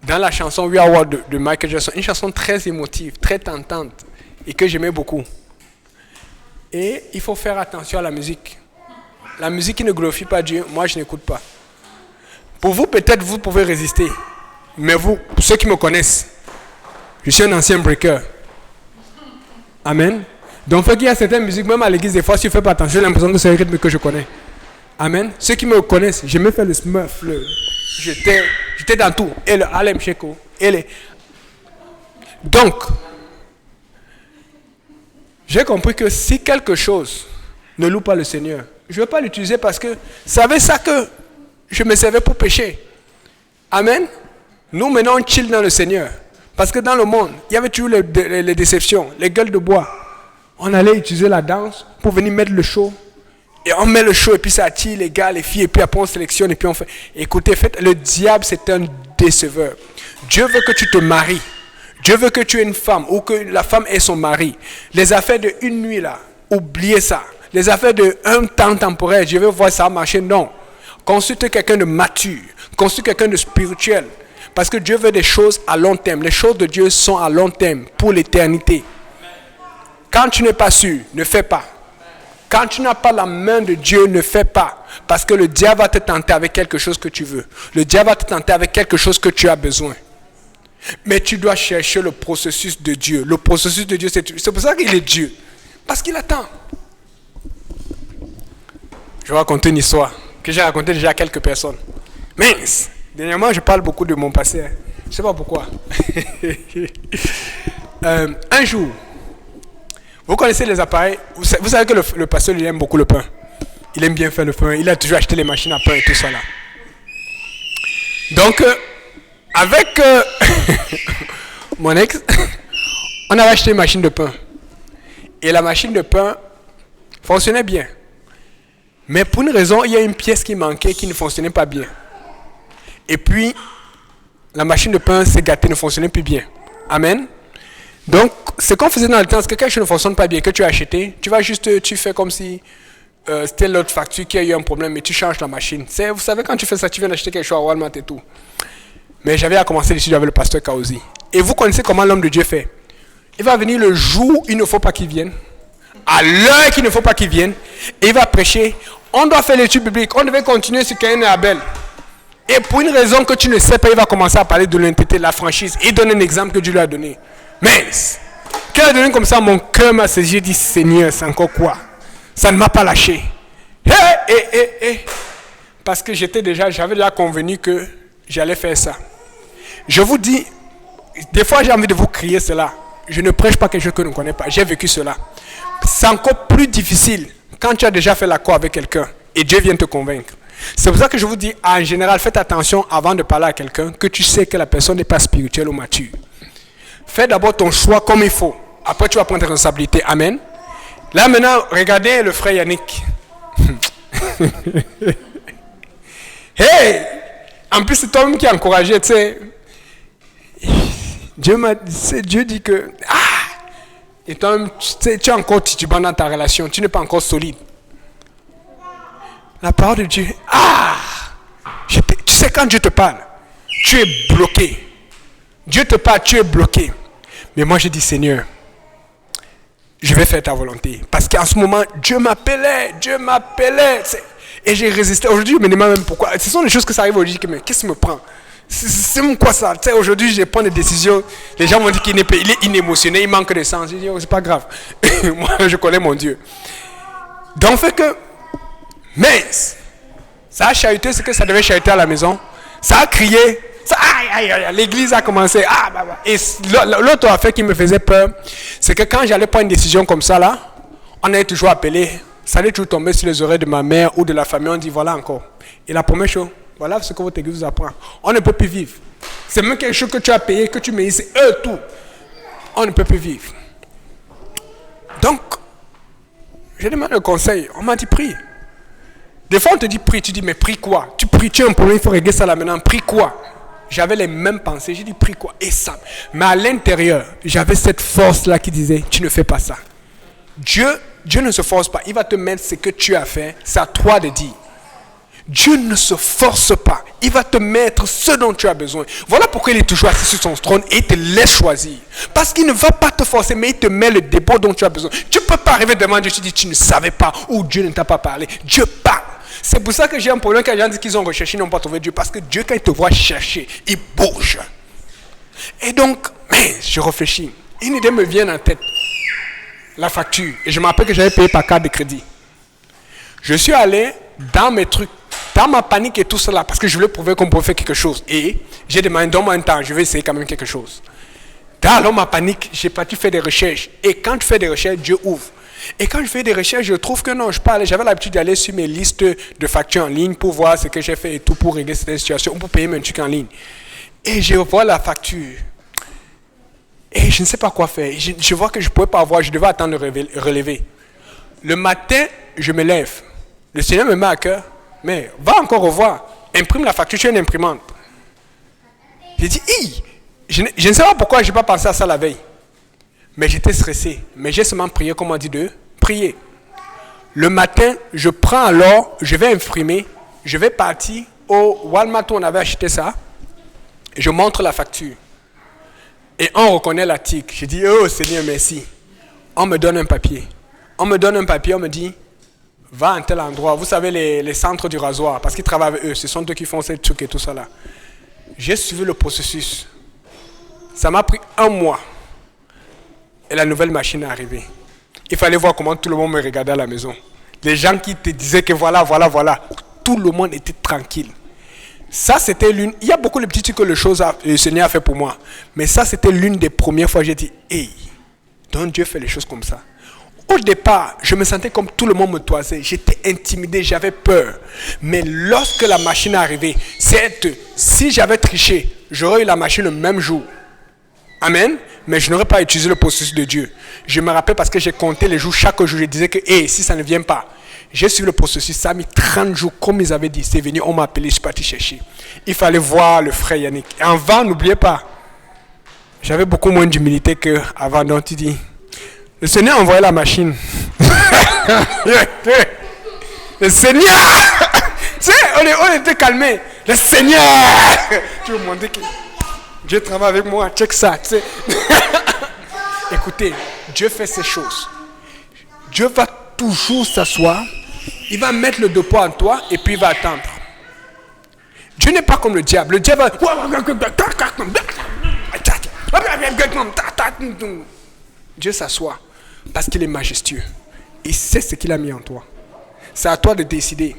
Dans la chanson We Are The World de Michael Jackson, une chanson très émotive, très tentante et que j'aimais beaucoup. Et il faut faire attention à la musique. La musique qui ne glorifie pas Dieu, moi je n'écoute pas. Pour vous, peut-être vous pouvez résister. Mais vous, pour ceux qui me connaissent, je suis un ancien breaker. Amen. Donc, fait qu'il y a certaines musiques, même à l'église, des fois, si je ne fais pas attention, j'ai l'impression que c'est un rythme que je connais. Amen. Ceux qui me connaissent, j'aimais faire le smurf. J'étais dans tout. Et le Harlem Shake. Donc, j'ai compris que si quelque chose ne loue pas le Seigneur, je ne vais pas l'utiliser parce que, savez ça que je me servais pour pécher. Amen. Nous, maintenant, on chill dans le Seigneur. Parce que dans le monde, il y avait toujours les déceptions, les gueules de bois. On allait utiliser la danse pour venir mettre le show. Et on met le show et puis ça attire les gars, les filles. Et puis après, on sélectionne et puis on fait. Écoutez, le diable, c'est un déceveur. Dieu veut que tu te maries. Dieu veut que tu aies une femme ou que la femme ait son mari. Les affaires de une nuit là, oubliez ça. Les affaires de un temps temporaire, je vais voir ça marcher. Non. Consulte quelqu'un de mature. Consulte quelqu'un de spirituel. Parce que Dieu veut des choses à long terme. Les choses de Dieu sont à long terme, pour l'éternité. Quand tu n'es pas sûr, ne fais pas. Quand tu n'as pas la main de Dieu, ne fais pas. Parce que le diable va te tenter avec quelque chose que tu veux. Le diable va te tenter avec quelque chose que tu as besoin. Mais tu dois chercher le processus de Dieu. Le processus de Dieu, c'est pour ça qu'il est Dieu. Parce qu'il attend. Je vais raconter une histoire que j'ai racontée déjà à quelques personnes. Mince! Dernièrement, je parle beaucoup de mon passé. Je ne sais pas pourquoi. Un jour, vous connaissez les appareils. Vous savez que le pasteur, il aime beaucoup le pain. Il aime bien faire le pain. Il a toujours acheté les machines à pain et tout ça là. Donc, avec mon ex, on avait acheté une machine de pain. Et la machine de pain fonctionnait bien. Mais pour une raison, il y a une pièce qui manquait, qui ne fonctionnait pas bien. Et puis, la machine de pain s'est gâtée, ne fonctionnait plus bien. Amen. Donc, ce qu'on faisait dans le temps, c'est que quelque chose ne fonctionne pas bien, que tu as acheté, tu fais comme si c'était l'autre facture qui a eu un problème et tu changes la machine. Vous savez, quand tu fais ça, tu viens d'acheter quelque chose à Walmart et tout. Mais j'avais à commencer l'étude avec le pasteur Kaozi. Et vous connaissez comment l'homme de Dieu fait. Il va venir le jour où il ne faut pas qu'il vienne, à l'heure qu'il ne faut pas qu'il vienne, et il va prêcher. On doit faire l'étude biblique, on devait continuer sur Caïn et Abel. Et pour une raison que tu ne sais pas, il va commencer à parler de l'honnêteté, de la franchise. Il donne un exemple que Dieu lui a donné. Mais, qu'il a donné comme ça, mon cœur m'a saisi. J'ai dit, Seigneur, c'est encore quoi? Ça ne m'a pas lâché. Parce que j'avais déjà convenu que j'allais faire ça. Je vous dis, des fois j'ai envie de vous crier cela. Je ne prêche pas quelque chose que je ne connais pas. J'ai vécu cela. C'est encore plus difficile quand tu as déjà fait l'accord avec quelqu'un et Dieu vient te convaincre. C'est pour ça que je vous dis, en général, faites attention avant de parler à quelqu'un que tu sais que la personne n'est pas spirituelle ou mature. Fais d'abord ton choix comme il faut. Après, tu vas prendre tes responsabilités. Amen. Là, maintenant, regardez le frère Yannick. Hey! En plus, c'est toi-même qui as encouragé, tu sais. Dieu dit que... Et toi-même, tu es encore titubant dans ta relation. Tu n'es pas encore solide. La parole de Dieu. Tu sais, quand Dieu te parle, tu es bloqué. Dieu te parle, tu es bloqué. Mais moi, je dis, Seigneur, je vais faire ta volonté. Parce qu'en ce moment, Dieu m'appelait. Et j'ai résisté. Aujourd'hui, je me demande même pourquoi. Ce sont des choses que ça arrive aujourd'hui. Mais qu'est-ce qui me prend? C'est quoi ça? Tu sais, aujourd'hui, je prends des décisions. Les gens m'ont dit qu'il est inémotionnel, il manque de sens. J'ai dit, oh, c'est pas grave. Moi, je connais mon Dieu. Donc, fait que, mais, ça a chahuté ce que ça devait chahuter à la maison. Ça a crié. L'église a commencé. Et l'autre affaire qui me faisait peur, c'est que quand j'allais prendre une décision comme ça, là, on allait toujours appeler. Ça allait toujours tomber sur les oreilles de ma mère ou de la famille. On dit, voilà encore. Et la première chose, voilà ce que votre église vous apprend. On ne peut plus vivre. C'est même quelque chose que tu as payé, que tu mets, c'est eux tout. On ne peut plus vivre. Donc, j'ai demandé un conseil. On m'a dit, prie. Des fois, on te dit, prie. Tu dis, mais prie quoi? Tu pries, tu as un problème, il faut régler ça là maintenant. Prie quoi? J'avais les mêmes pensées. J'ai dit, prie quoi? Et ça. Mais à l'intérieur, j'avais cette force-là qui disait, tu ne fais pas ça. Dieu ne se force pas. Il va te mettre ce que tu as fait. C'est à toi de dire. Dieu ne se force pas. Il va te mettre ce dont tu as besoin. Voilà pourquoi il est toujours assis sur son trône et il te laisse choisir. Parce qu'il ne va pas te forcer, mais il te met le dépôt dont tu as besoin. Tu ne peux pas arriver devant Dieu et te dire tu ne savais pas ou Dieu ne t'a pas parlé. Dieu parle. C'est pour ça que j'ai un problème quand les gens disent qu'ils ont recherché, ils n'ont pas trouvé Dieu. Parce que Dieu, quand il te voit chercher, il bouge. Et donc, je réfléchis. Une idée me vient en tête. La facture. Et je me rappelle que j'avais payé par carte de crédit. Je suis allé dans mes trucs, dans ma panique et tout cela, parce que je voulais prouver qu'on pouvait faire quelque chose. Et j'ai demandé, donne-moi un temps, je vais essayer quand même quelque chose. Dans ma panique, j'ai parti faire des recherches. Et quand tu fais des recherches, Dieu ouvre. Et quand je fais des recherches, je trouve que non, je peux aller. J'avais l'habitude d'aller sur mes listes de factures en ligne pour voir ce que j'ai fait et tout pour régler cette situation, ou pour payer mes trucs en ligne. Et je vois la facture. Et je ne sais pas quoi faire. Je vois que je ne pouvais pas avoir, je devais attendre de relever. Le matin, je me lève. Le Seigneur me met à cœur. Mais va encore revoir. Imprime la facture, tu as une imprimante. J'ai dit, je ne sais pas pourquoi je n'ai pas pensé à ça la veille. Mais j'étais stressé. Mais j'ai seulement prié, comme on dit, de prier. Le matin, je prends alors, je vais imprimer. Je vais partir au Walmart où on avait acheté ça. Et je montre la facture. Et on reconnaît l'article. Je dis, oh Seigneur, merci. On me donne un papier. On me dit, va à un tel endroit. Vous savez, les centres du rasoir, parce qu'ils travaillent avec eux. Ce sont eux qui font ces trucs et tout ça là. J'ai suivi le processus. Ça m'a pris 1 mois. Et la nouvelle machine est arrivée. Il fallait voir comment tout le monde me regardait à la maison. Les gens qui te disaient que voilà. Tout le monde était tranquille. Ça, c'était l'une... Il y a beaucoup de petits trucs que le Seigneur a fait pour moi. Mais ça, c'était l'une des premières fois que j'ai dit, donc Dieu fait les choses comme ça. Au départ, je me sentais comme tout le monde me toisait. J'étais intimidé, j'avais peur. Mais lorsque la machine est arrivée, si j'avais triché, j'aurais eu la machine le même jour. Amen. Mais je n'aurais pas utilisé le processus de Dieu. Je me rappelle parce que j'ai compté les jours. Chaque jour, je disais que si ça ne vient pas. J'ai suivi le processus. Ça a mis 30 jours, comme ils avaient dit. C'est venu, on m'a appelé, je suis parti chercher. Il fallait voir le frère Yannick. Et avant, n'oubliez pas, j'avais beaucoup moins d'humilité qu'avant. Donc, tu dis, le Seigneur a envoyé la machine. Le Seigneur. Tu sais, on était calmés. Le Seigneur. Tu veux montrer que Dieu travaille avec moi. Check ça. Tu sais. Écoutez, Dieu fait ces choses. Dieu va toujours s'asseoir. Il va mettre le dépôt en toi et puis il va attendre. Dieu n'est pas comme le diable. Le diable va... Dieu s'assoit parce qu'il est majestueux. Il sait ce qu'il a mis en toi. C'est à toi de décider.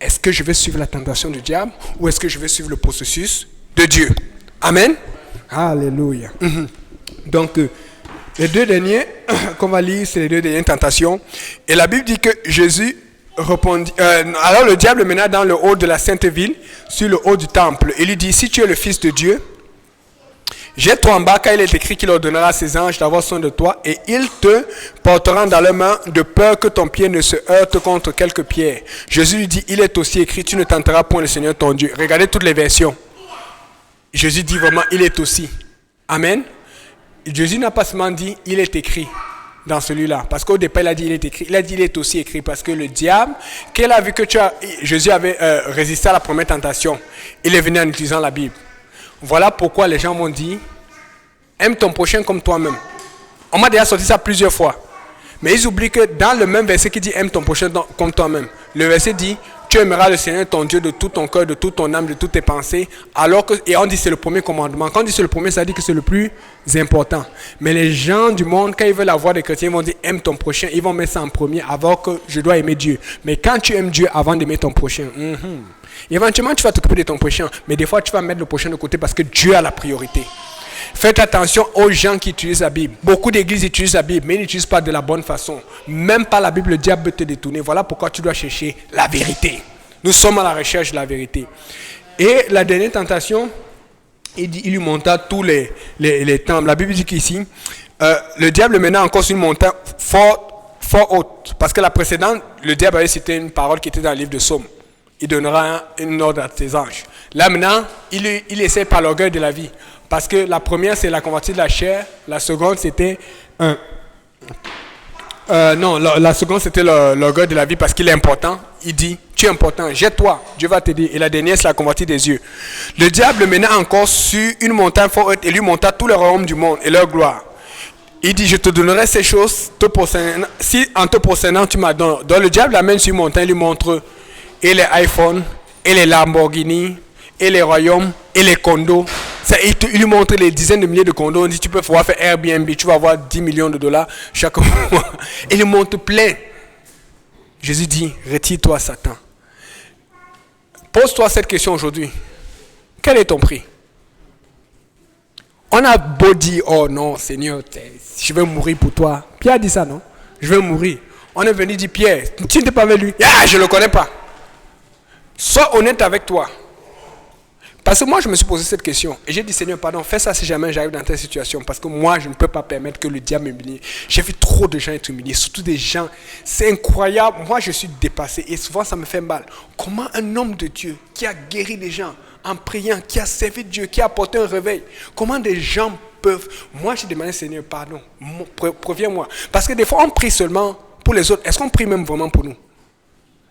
Est-ce que je vais suivre la tentation du diable ou est-ce que je vais suivre le processus de Dieu? Amen. Alléluia. Donc, les 2 derniers qu'on va lire, c'est les 2 dernières tentations. Et la Bible dit que Jésus répondit. Alors le diable le mena dans le haut de la sainte ville, sur le haut du temple. Et lui dit, si tu es le fils de Dieu, jette-toi en bas, car il est écrit qu'il ordonnera à ses anges d'avoir soin de toi, et ils te porteront dans leurs mains, de peur que ton pied ne se heurte contre quelque pierre. Jésus lui dit, il est aussi écrit, tu ne tenteras point le Seigneur ton Dieu. Regardez toutes les versions. Jésus dit vraiment, il est aussi. Amen. Jésus n'a pas seulement dit, il est écrit dans celui-là. Parce qu'au départ, il a dit, il est écrit. Il a dit, il est aussi écrit. Parce que le diable, qu'il a vu que Jésus avait résisté à la première tentation, il est venu en utilisant la Bible. Voilà pourquoi les gens m'ont dit, aime ton prochain comme toi-même. On m'a déjà sorti ça plusieurs fois. Mais ils oublient que dans le même verset qui dit aime ton prochain comme toi-même, le verset dit tu aimeras le Seigneur ton Dieu de tout ton cœur, de toute ton âme, de toutes tes pensées. Et on dit c'est le premier commandement. Quand on dit c'est le premier, ça dit que c'est le plus important. Mais les gens du monde, quand ils veulent avoir des chrétiens, ils vont dire aime ton prochain. Ils vont mettre ça en premier avant que je dois aimer Dieu. Mais quand tu aimes Dieu avant d'aimer ton prochain, éventuellement tu vas t'occuper de ton prochain. Mais des fois tu vas mettre le prochain de côté parce que Dieu a la priorité. Faites attention aux gens qui utilisent la Bible. Beaucoup d'églises utilisent la Bible, mais ils n'utilisent pas de la bonne façon. Même pas la Bible, le diable peut te détourner. Voilà pourquoi tu dois chercher la vérité. Nous sommes à la recherche de la vérité. Et la dernière tentation, il lui monta tous les temples. La Bible dit qu'ici, le diable mena encore sur une montagne fort haute. Parce que la précédente, le diable avait cité une parole qui était dans le livre de Psaume. Il donnera un ordre à tes anges. Là maintenant, il essaie par l'orgueil de la vie. Parce que la première, c'est la convoitise de la chair. La seconde, c'était la seconde, c'était l'orgueil de la vie parce qu'il est important. Il dit, tu es important, jette-toi, Dieu va t'aider. Et la dernière, c'est la convoitise des yeux. Le diable le mena encore sur une montagne fort haute et lui monta tous les royaumes du monde et leur gloire. Il dit, je te donnerai ces choses, si en te procédant, tu m'adores. Donc le diable l'amène sur une montagne, il lui montre et les iPhones, et les Lamborghini, et les royaumes, et les condos. Il lui montre les dizaines de milliers de condos. On dit, tu peux pouvoir faire Airbnb, tu vas avoir 10 millions de dollars chaque mois. Il lui montre plein. Jésus dit, retire-toi, Satan. Pose-toi cette question aujourd'hui. Quel est ton prix? On a beau dire, oh non, Seigneur, je vais mourir pour toi. Pierre a dit ça, non? Je vais mourir. On est venu dire, Pierre, tu n'es pas avec lui? Je ne le connais pas. Sois honnête avec toi. Parce que moi, je me suis posé cette question. Et j'ai dit, Seigneur, pardon, fais ça si jamais j'arrive dans telle situation. Parce que moi, je ne peux pas permettre que le diable m'humilie. J'ai vu trop de gens être humiliés. Surtout des gens. C'est incroyable. Moi, je suis dépassé. Et souvent, ça me fait mal. Comment un homme de Dieu qui a guéri des gens en priant, qui a servi Dieu, qui a apporté un réveil, comment des gens peuvent... Moi, j'ai demandé, Seigneur, pardon. Préviens-moi. Parce que des fois, on prie seulement pour les autres. Est-ce qu'on prie même vraiment pour nous?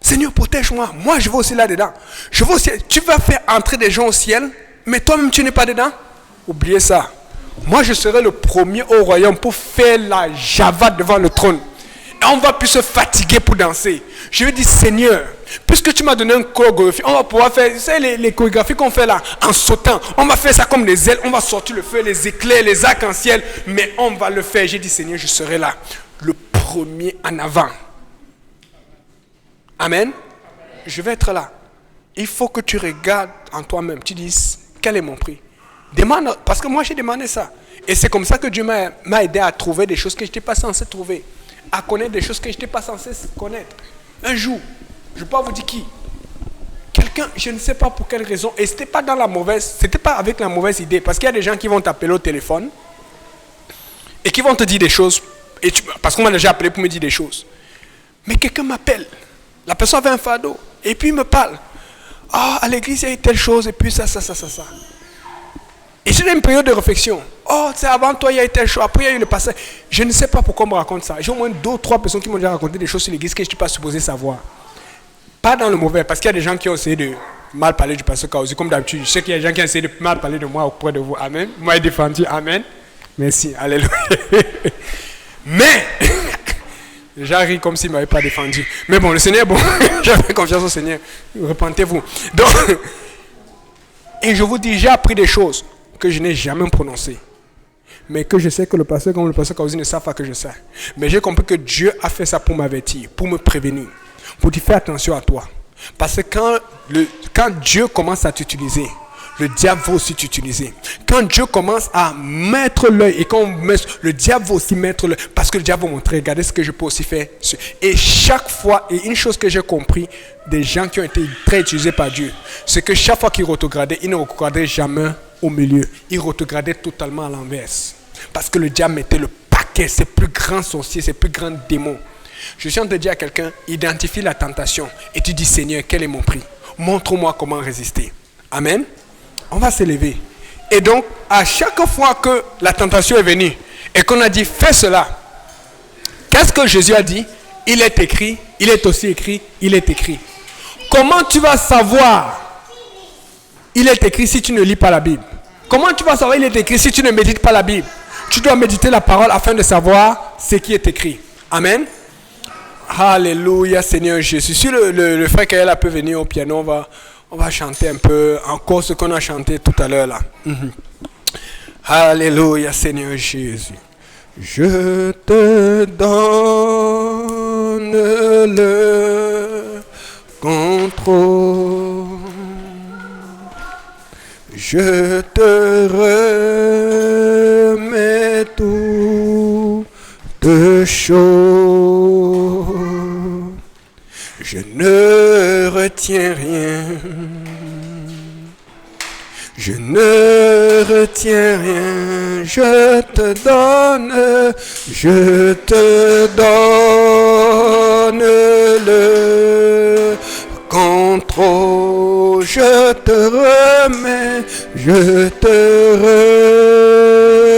Seigneur, protège-moi. Moi, je vais aussi là-dedans. Je vais aussi... Tu vas faire entrer des gens au ciel, mais toi-même, tu n'es pas dedans. Oubliez ça. Moi, je serai le premier au royaume pour faire la java devant le trône. Et on ne va plus se fatiguer pour danser. Je vais dire, Seigneur, puisque tu m'as donné une chorégraphie, on va pouvoir faire, vous savez, les chorégraphies qu'on fait là, en sautant. On va faire ça comme des ailes. On va sortir le feu, les éclairs, les arcs-en-ciel. Mais on va le faire. J'ai dit, Seigneur, je serai là. Le premier en avant. Amen. Je vais être là. Il faut que tu regardes en toi-même. Tu dis, quel est mon prix? Demande, parce que moi j'ai demandé ça. Et c'est comme ça que Dieu m'a aidé à trouver des choses que je n'étais pas censé trouver. À connaître des choses que je n'étais pas censé connaître. Un jour, je ne peux pas vous dire qui. Quelqu'un, je ne sais pas pour quelle raison. Et c'était pas avec la mauvaise idée. Parce qu'il y a des gens qui vont t'appeler au téléphone. Et qui vont te dire des choses. Parce qu'on m'a déjà appelé pour me dire des choses. Mais quelqu'un m'appelle. La personne avait un fardeau. Et puis il me parle. À l'église, il y a eu telle chose. Et puis ça. Et j'ai une période de réflexion. C'est avant toi, il y a eu telle chose. Après, il y a eu le passé. Je ne sais pas pourquoi on me raconte ça. J'ai au moins 2 ou 3 personnes qui m'ont déjà raconté des choses sur l'église que je n'étais pas supposé savoir. Pas dans le mauvais. Parce qu'il y a des gens qui ont essayé de mal parler du pasteur Kaouzi. Comme d'habitude, je sais qu'il y a des gens qui ont essayé de mal parler de moi auprès de vous. Amen. Moi, il est défendu. Amen. Merci. Alléluia. Mais... J'arrive comme s'il ne m'avait pas défendu. Mais bon, le Seigneur, j'avais confiance au Seigneur. Repentez-vous. Donc, et je vous dis, j'ai appris des choses que je n'ai jamais prononcées. Mais que je sais que le pasteur, comme le pasteur Kaouzi, ne savent pas que je sais. Mais j'ai compris que Dieu a fait ça pour m'avertir, pour me prévenir, pour dire fais attention à toi. Parce que quand Dieu commence à t'utiliser, le diable va aussi t'utiliser. Quand Dieu commence à mettre l'œil et quand le diable va aussi mettre l'œil, parce que le diable va montrer, regardez ce que je peux aussi faire. Et chaque fois, et une chose que j'ai compris des gens qui ont été très utilisés par Dieu, c'est que chaque fois qu'ils retrogradaient, ils ne retrogradaient jamais au milieu. Ils retrogradaient totalement à l'inverse. Parce que le diable mettait le paquet, ses plus grands sorciers, ses plus grands démons. Je suis en train de dire à quelqu'un, identifie la tentation et tu dis, Seigneur, quel est mon prix? Montre-moi comment résister. Amen. On va s'élever. Et donc, à chaque fois que la tentation est venue et qu'on a dit, fais cela, qu'est-ce que Jésus a dit? Il est écrit, il est aussi écrit, il est écrit. Comment tu vas savoir il est écrit si tu ne lis pas la Bible? Comment tu vas savoir il est écrit si tu ne médites pas la Bible? Tu dois méditer la parole afin de savoir ce qui est écrit. Amen. Alléluia, Seigneur Jésus. Si le frère Kaela peut venir au piano, on va chanter un peu encore ce qu'on a chanté tout à l'heure là. Alléluia, Seigneur Jésus. Je te donne le contrôle. Je te remets toutes choses. Je ne retiens rien. Je ne retiens rien. Je te donne le contrôle. Je te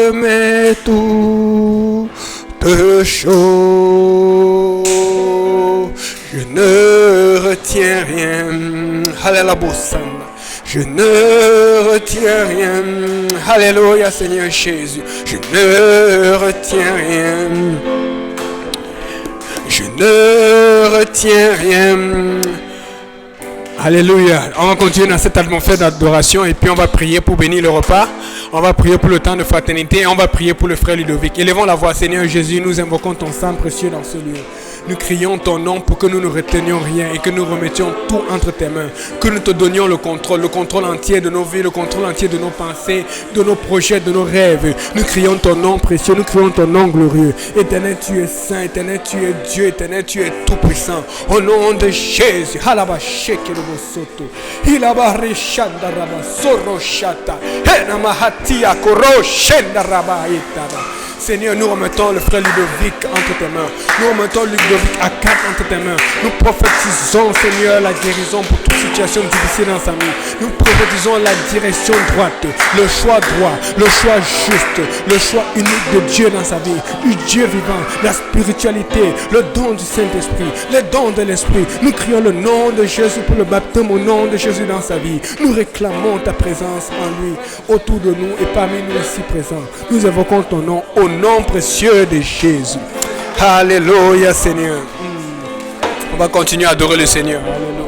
remets toutes choses. Je ne retiens rien. Alléluia. Je ne retiens rien. Alléluia, Seigneur Jésus. Je ne retiens rien. Je ne retiens rien. Alléluia. On va continuer dans cette atmosphère d'adoration et puis on va prier pour bénir le repas. On va prier pour le temps de fraternité et on va prier pour le frère Ludovic. Élevons la voix, Seigneur Jésus, nous invoquons ton sang précieux dans ce lieu. Nous crions ton nom pour que nous ne retenions rien et que nous remettions tout entre tes mains. Que nous te donnions le contrôle entier de nos vies, le contrôle entier de nos pensées, de nos projets, de nos rêves. Nous crions ton nom précieux, nous crions ton nom glorieux. Éternel, tu es saint, éternel, tu es Dieu, éternel, tu es tout puissant. Au nom de Jésus. Seigneur, nous remettons le frère Ludovic entre tes mains. Nous remettons Ludovic à 4 entre tes mains. Nous prophétisons, Seigneur, la guérison pour toute situation difficile dans sa vie. Nous prophétisons la direction droite, le choix droit, le choix juste, le choix unique de Dieu dans sa vie, du Dieu vivant, la spiritualité, le don du Saint-Esprit, les dons de l'Esprit. Nous crions le nom de Jésus pour le baptême au nom de Jésus dans sa vie. Nous réclamons ta présence en lui, autour de nous et parmi nous ici présents. Nous évoquons ton nom au nom précieux de Jésus. Alléluia, Seigneur. On va continuer à adorer le Seigneur. Alléluia.